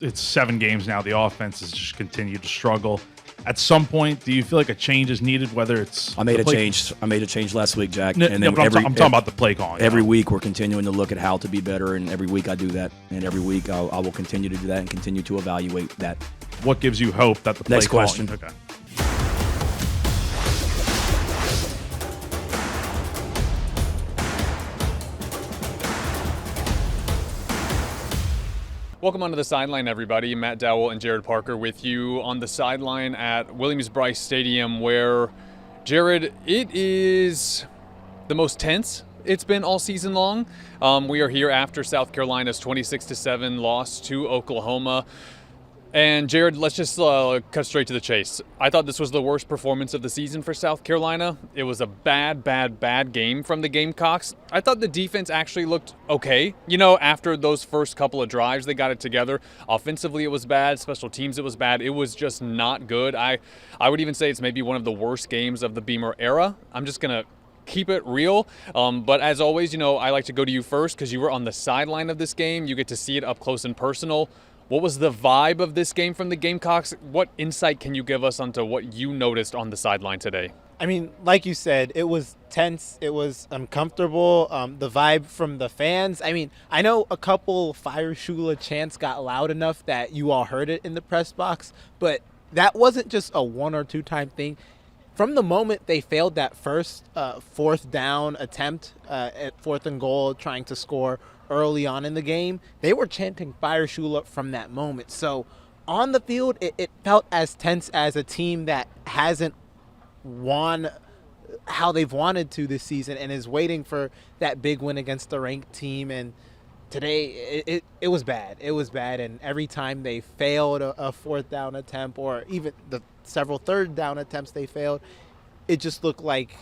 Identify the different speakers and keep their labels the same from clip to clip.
Speaker 1: it's 7 games now. The offense has just continued to struggle. At some point, do you feel like a change is needed? Whether it's
Speaker 2: I made a change last week, Jack.
Speaker 1: But I'm talking about the play calling.
Speaker 2: Every week we're continuing to look at how to be better, and every week I do that. And every week I will continue to do that and continue to evaluate that.
Speaker 1: What gives you hope that the play
Speaker 2: Next
Speaker 1: calling?
Speaker 2: question.
Speaker 1: Okay.
Speaker 3: Welcome onto the sideline, everybody. Matt Dowell and Jared Parker with you on the sideline at Williams-Brice Stadium, where, Jared, it is the most tense it's been all season long. We are here after South Carolina's 26-7 loss to Oklahoma. And Jared, let's just cut straight to the chase. I thought this was the worst performance of the season for South Carolina. It was a bad game from the Gamecocks. I thought the defense actually looked okay. You know, after those first couple of drives, they got it together. Offensively, it was bad. Special teams, it was bad. It was just not good. I would even say it's maybe one of the worst games of the Beamer era. I'm just going to keep it real. But as always, you know, I like to go to you first because you were on the sideline of this game. You get to see it up close and personal. What was the vibe of this game from the Gamecocks? What insight can you give us onto what you noticed on the sideline today?
Speaker 4: I mean, like you said, it was tense. It was uncomfortable. The vibe from the fans. I mean, I know a couple Fire Shula chants got loud enough that you all heard it in the press box, but that wasn't just a 1 or 2 time thing. From the moment they failed that first 4th down attempt at 4th and goal, trying to score early on in the game, they were chanting Fire Shula from that moment. So on the field, it felt as tense as a team that hasn't won how they've wanted to this season and is waiting for that big win against the ranked team. And today it was bad. It was bad. And every time they failed a 4th down attempt, or even the several 3rd down attempts they failed, it just looked like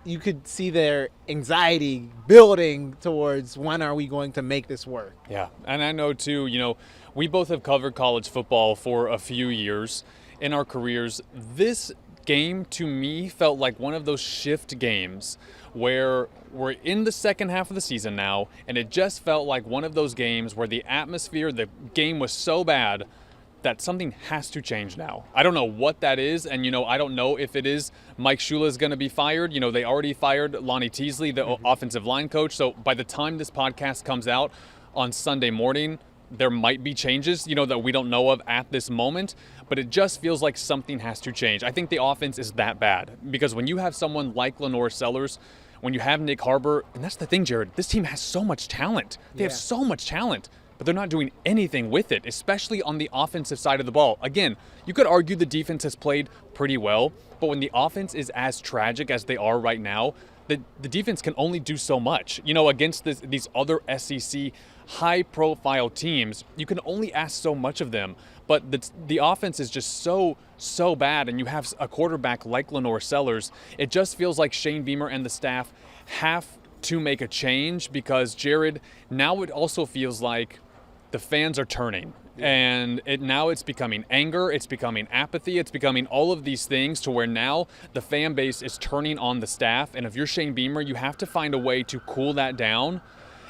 Speaker 4: you could see their anxiety building towards when are we going to make this work.
Speaker 3: Yeah, and I know too, you know, we both have covered college football for a few years in our careers. This game to me felt like one of those shift games where we're in the second half of the season now, and it just felt like one of those games where the atmosphere, the game was so bad that something has to change now. I don't know what that is, and you know, I don't know if it is Mike Shula is going to be fired. You know, they already fired Lonnie Teasley, the offensive line coach, so by the time this podcast comes out on Sunday morning, there might be changes, you know, that we don't know of at this moment, but it just feels like something has to change. I think the offense is that bad, because when you have someone like Lenore Sellers, when you have Nick Harbor, and that's the thing, Jared, this team has so much talent. They have so much talent, but they're not doing anything with it, especially on the offensive side of the ball. Again, you could argue the defense has played pretty well, but when the offense is as tragic as they are right now, the defense can only do so much. You know, against these other SEC high-profile teams, you can only ask so much of them. But the offense is just so bad, and you have a quarterback like Lenore Sellers. It just feels like Shane Beamer and the staff have to make a change, because, Jared, now it also feels like the fans are turning, and now it's becoming anger, it's becoming apathy, it's becoming all of these things to where now the fan base is turning on the staff. And if you're Shane Beamer, you have to find a way to cool that down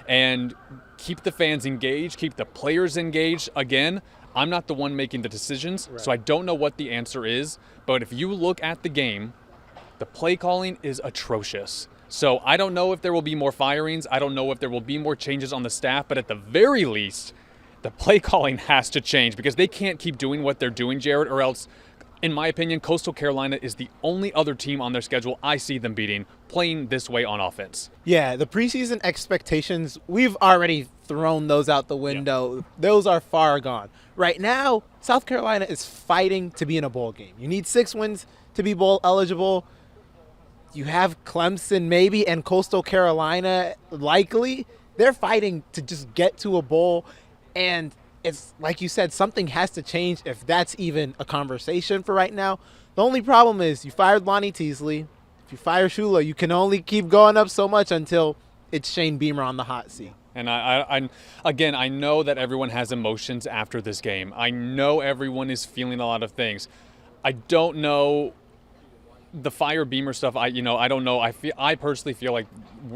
Speaker 3: and keep the fans engaged, keep the players engaged. Again, I'm not the one making the decisions, so I don't know what the answer is. But if you look at the game, the play calling is atrocious. So I don't know if there will be more firings. I don't know if there will be more changes on the staff, but at the very least, the play calling has to change, because they can't keep doing what they're doing, Jared, or else, in my opinion, Coastal Carolina is the only other team on their schedule I see them beating, playing this way on offense.
Speaker 4: Yeah, the preseason expectations, we've already thrown those out the window. Yeah. Those are far gone. Right now, South Carolina is fighting to be in a bowl game. You need 6 wins to be bowl eligible. You have Clemson maybe and Coastal Carolina likely. They're fighting to just get to a bowl. And it's like you said, something has to change if that's even a conversation for right now. The only problem is you fired Lonnie Teasley. If you fire Shula, you can only keep going up so much until it's Shane Beamer on the hot seat.
Speaker 3: And I know that everyone has emotions after this game. I know everyone is feeling a lot of things. I don't know the fire Beamer stuff, I don't know. I personally feel like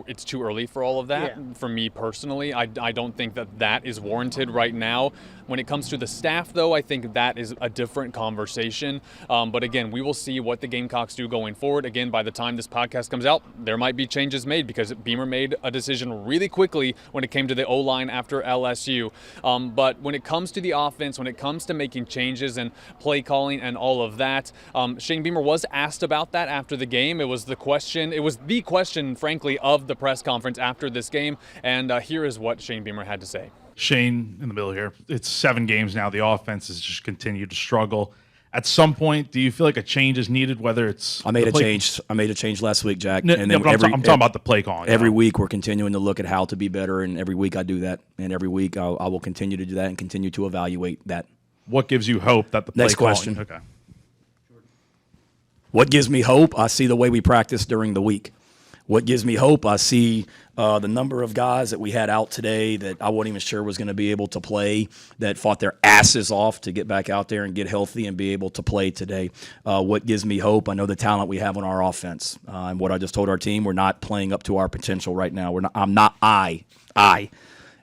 Speaker 3: it's too early for all of that.
Speaker 4: Yeah.
Speaker 3: For me personally, I don't think that is warranted right now. When it comes to the staff, though, I think that is a different conversation. But again, we will see what the Gamecocks do going forward. Again, by the time this podcast comes out, there might be changes made because Beamer made a decision really quickly when it came to the O-line after LSU. But when it comes to the offense, when it comes to making changes and play calling and all of that, Shane Beamer was asked about that after the game. It was the question, frankly, of the press conference after this game. And here is what Shane Beamer had to say.
Speaker 1: Shane, in the middle here, it's 7 games now. The offense has just continued to struggle. At some point, do you feel like a change is needed, whether it's
Speaker 2: I made a change last week, Jack.
Speaker 1: I'm talking about the play calling.
Speaker 2: Every week we're continuing to look at how to be better, and every week I do that. And every week I will continue to do that and continue to evaluate that.
Speaker 1: What gives you hope that the play
Speaker 2: Next
Speaker 1: calling?
Speaker 2: question.
Speaker 1: Okay.
Speaker 2: What gives me hope? I see the way we practice during the week. What gives me hope? I see the number of guys that we had out today that I wasn't even sure was going to be able to play, that fought their asses off to get back out there and get healthy and be able to play today. What gives me hope? I know the talent we have on our offense. And what I just told our team, we're not playing up to our potential right now. I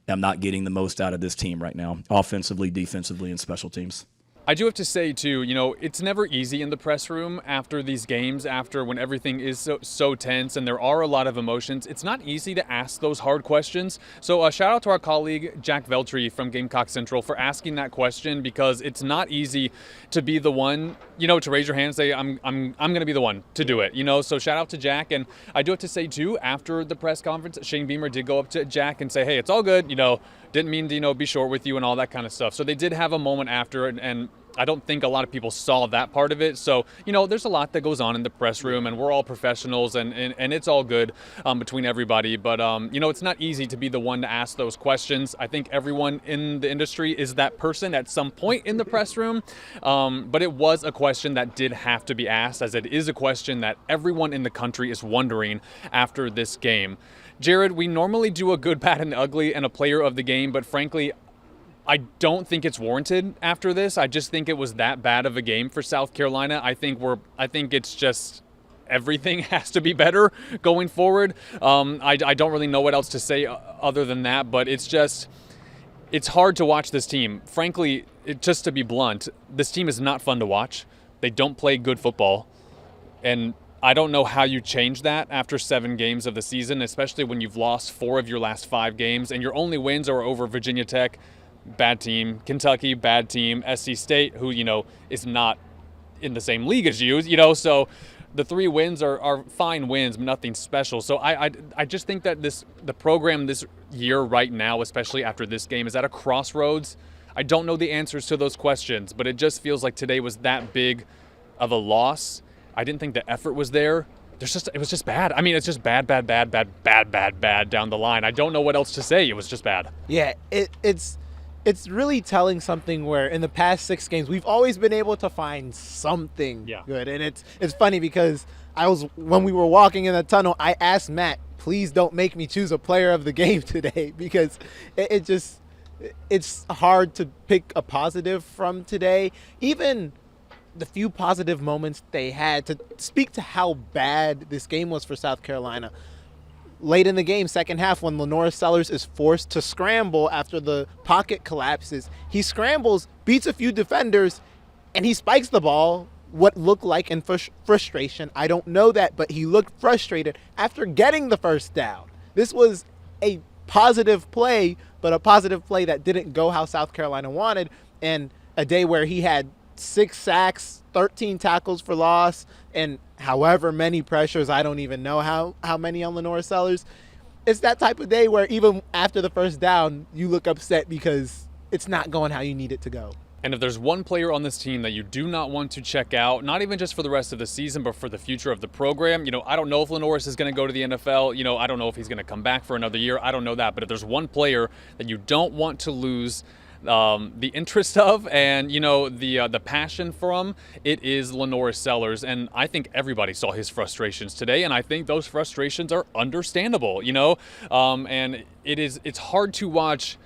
Speaker 2: am not getting the most out of this team right now, offensively, defensively, and special teams.
Speaker 3: I do have to say, too, it's never easy in the press room after these games, after when everything is so tense and there are a lot of emotions. It's not easy to ask those hard questions. So shout out to our colleague, Jack Veltri from Gamecock Central for asking that question, because it's not easy to be the one, to raise your hand and say, I'm going to be the one to do it, So shout out to Jack. And I do have to say, too, after the press conference, Shane Beamer did go up to Jack and say, hey, it's all good, didn't mean to, be short with you and all that kind of stuff. So they did have a moment after, and I don't think a lot of people saw that part of it. So, there's a lot that goes on in the press room, and we're all professionals, and it's all good between everybody. But, it's not easy to be the one to ask those questions. I think everyone in the industry is that person at some point in the press room. But it was a question that did have to be asked, as it is a question that everyone in the country is wondering after this game. Jared, we normally do a good, bad, and ugly and a player of the game, but frankly, I don't think it's warranted after this. I just think it was that bad of a game for South Carolina. I think it's just everything has to be better going forward. I don't really know what else to say other than that, but it's hard to watch this team. Frankly, just to be blunt, this team is not fun to watch. They don't play good football, and I don't know how you change that after 7 games of the season, especially when you've lost 4 of your last 5 games, and your only wins are over Virginia Tech, bad team, Kentucky, bad team, SC State, who, is not in the same league as you, so the 3 wins are fine wins, nothing special. So I just think that the program this year right now, especially after this game, is at a crossroads. I don't know the answers to those questions, but it just feels like today was that big of a loss. I didn't think the effort was there. It was just bad. I mean, it's just bad down the line. I don't know what else to say. It was just bad.
Speaker 4: Yeah, it's really telling something where in the past 6 games we've always been able to find something good. And it's funny because when we were walking in the tunnel, I asked Matt, please don't make me choose a player of the game today, because it's hard to pick a positive from today. Even the few positive moments they had, to speak to how bad this game was for South Carolina. Late in the game, second half, when Lenore Sellers is forced to scramble after the pocket collapses, he scrambles, beats a few defenders, and he spikes the ball, what looked like in frustration. I don't know that, but he looked frustrated after getting the first down. This was a positive play, but a positive play that didn't go how South Carolina wanted, and a day where he had 6 sacks, 13 tackles for loss, and however many pressures, I don't even know how many on Lenore Sellers. It's that type of day where even after the first down, you look upset because it's not going how you need it to go.
Speaker 3: And if there's one player on this team that you do not want to check out, not even just for the rest of the season, but for the future of the program, I don't know if Lenoris is going to go to the NFL. I don't know if he's going to come back for another year. I don't know that. But if there's one player that you don't want to lose the interest of and, the passion from, it is Lenore Sellers. And I think everybody saw his frustrations today, and I think those frustrations are understandable, and it's hard to watch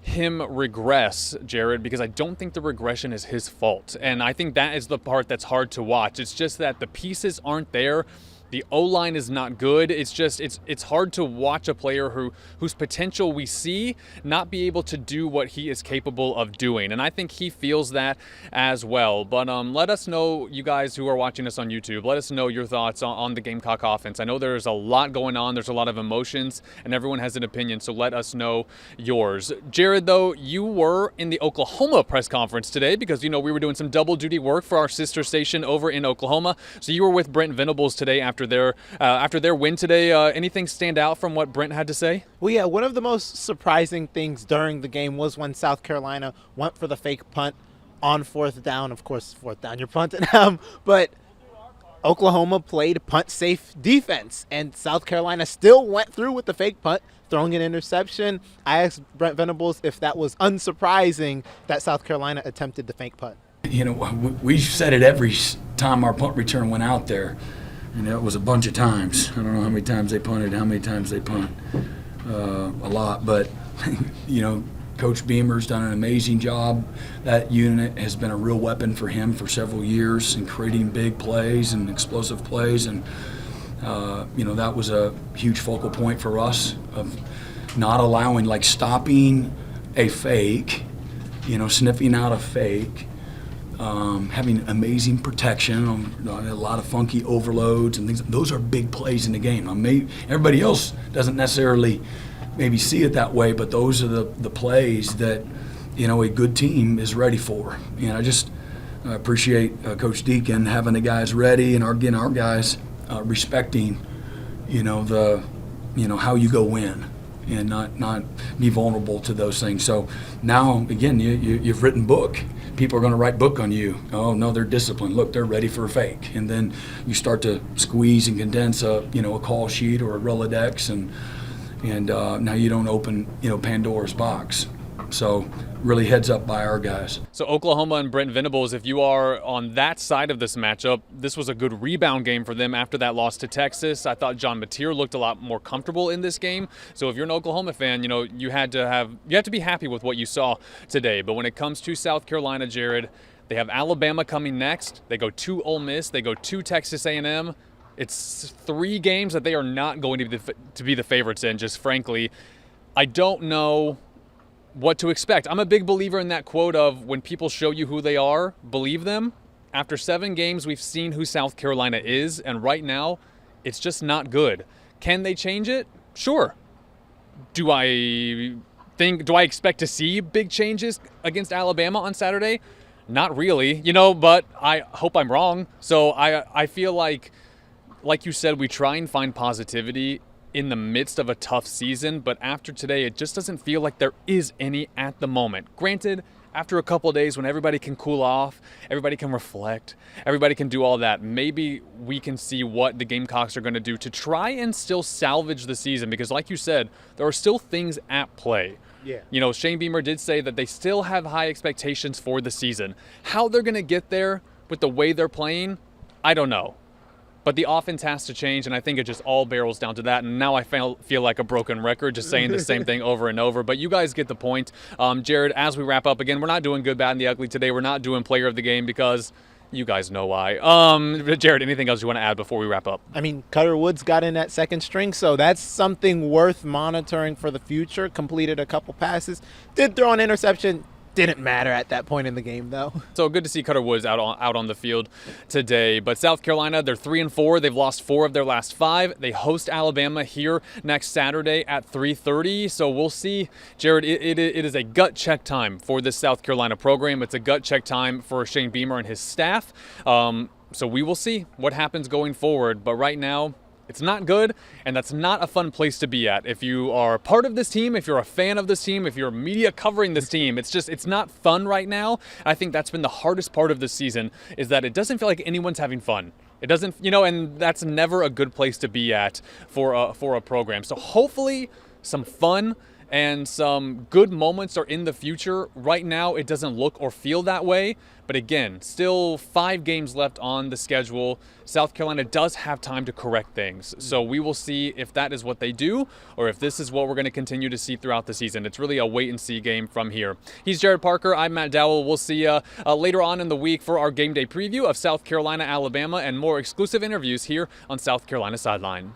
Speaker 3: him regress, Jared, because I don't think the regression is his fault. And I think that is the part that's hard to watch. It's just that the pieces aren't there. The O-line is not good. It's just it's hard to watch a player whose potential we see not be able to do what he is capable of doing. And I think he feels that as well. But let us know, you guys who are watching us on YouTube, let us know your thoughts on the Gamecock offense. I know there's a lot going on. There's a lot of emotions, and everyone has an opinion. So let us know yours. Jared, though, you were in the Oklahoma press conference today because, we were doing some double duty work for our sister station over in Oklahoma. So you were with Brent Venables today after their win today. Anything stand out from what Brent had to say?
Speaker 4: Well, yeah, one of the most surprising things during the game was when South Carolina went for the fake punt on 4th down. Of course, 4th down, you're punting. But Oklahoma played punt-safe defense, and South Carolina still went through with the fake punt, throwing an interception. I asked Brent Venables if that was unsurprising that South Carolina attempted the fake punt.
Speaker 2: We said it every time our punt return went out there. It was a bunch of times. I don't know how many times they punted, how many times they punt. A lot. But, Coach Beamer's done an amazing job. That unit has been a real weapon for him for several years in creating big plays and explosive plays. And, that was a huge focal point for us of not allowing, stopping a fake, sniffing out a fake. Having amazing protection, a lot of funky overloads and things. Those are big plays in the game. Everybody else doesn't necessarily maybe see it that way, but those are the plays that a good team is ready for. And I just appreciate Coach Deacon having the guys ready and our guys respecting how you go win and not be vulnerable to those things. So now again, you've written book. People are going to write book on you. Oh no, they're disciplined. Look, they're ready for a fake. And then you start to squeeze and condense a call sheet or a Rolodex, and now you don't open Pandora's box. So really heads up by our guys.
Speaker 3: So Oklahoma and Brent Venables, if you are on that side of this matchup, this was a good rebound game for them after that loss to Texas. I thought John Mateer looked a lot more comfortable in this game. So if you're an Oklahoma fan, you have to be happy with what you saw today. But when it comes to South Carolina, Jared, they have Alabama coming next. They go to Ole Miss. They go to Texas A&M. It's 3 games that they are not going to be the favorites in, just frankly. I don't know what to expect. I'm a big believer in that quote of when people show you who they are, believe them. After 7 games, we've seen who South Carolina is, and right now, it's just not good. Can they change it? Sure. Do I expect to see big changes against Alabama on Saturday? Not really, but I hope I'm wrong. So I feel like you said, we try and find positivity in the midst of a tough season, but after today, it just doesn't feel like there is any at the moment. Granted, after a couple of days when everybody can cool off, everybody can reflect, everybody can do all that, maybe we can see what the Gamecocks are going to do to try and still salvage the season, because like you said, there are still things at play. Yeah. Shane Beamer did say that they still have high expectations for the season. How they're going to get there with the way they're playing, I don't know. But the offense has to change, and I think it just all barrels down to that. And now I feel like a broken record just saying the same thing over and over. But you guys get the point. Jared, as we wrap up, again, we're not doing good, bad, and the ugly today. We're not doing player of the game because you guys know why. Jared, anything else you want to add before we wrap up?
Speaker 4: Cutter Woods got in at second string, so that's something worth monitoring for the future. Completed a couple passes. Did throw an interception. Didn't matter at that point in the game, though. So
Speaker 3: good to see Cutter Woods out on the field today. But South Carolina, they're 3-4. They've lost 4 of their last 5. They host Alabama here next Saturday at 3:30. So we'll see. Jared, it is a gut check time for this South Carolina program. It's a gut check time for Shane Beamer and his staff. So we will see what happens going forward. But right now, it's not good, and that's not a fun place to be at. If you are part of this team, if you're a fan of this team, if you're media covering this team, it's not fun right now. I think that's been the hardest part of this season, is that it doesn't feel like anyone's having fun. It doesn't, and that's never a good place to be at for a program. So hopefully some fun and some good moments are in the future. Right now, it doesn't look or feel that way. But again, still 5 games left on the schedule. South Carolina does have time to correct things. So we will see if that is what they do or if this is what we're going to continue to see throughout the season. It's really a wait and see game from here. He's Jared Parker. I'm Matt Dowell. We'll see you later on in the week for our game day preview of South Carolina, Alabama, and more exclusive interviews here on South Carolina Sideline.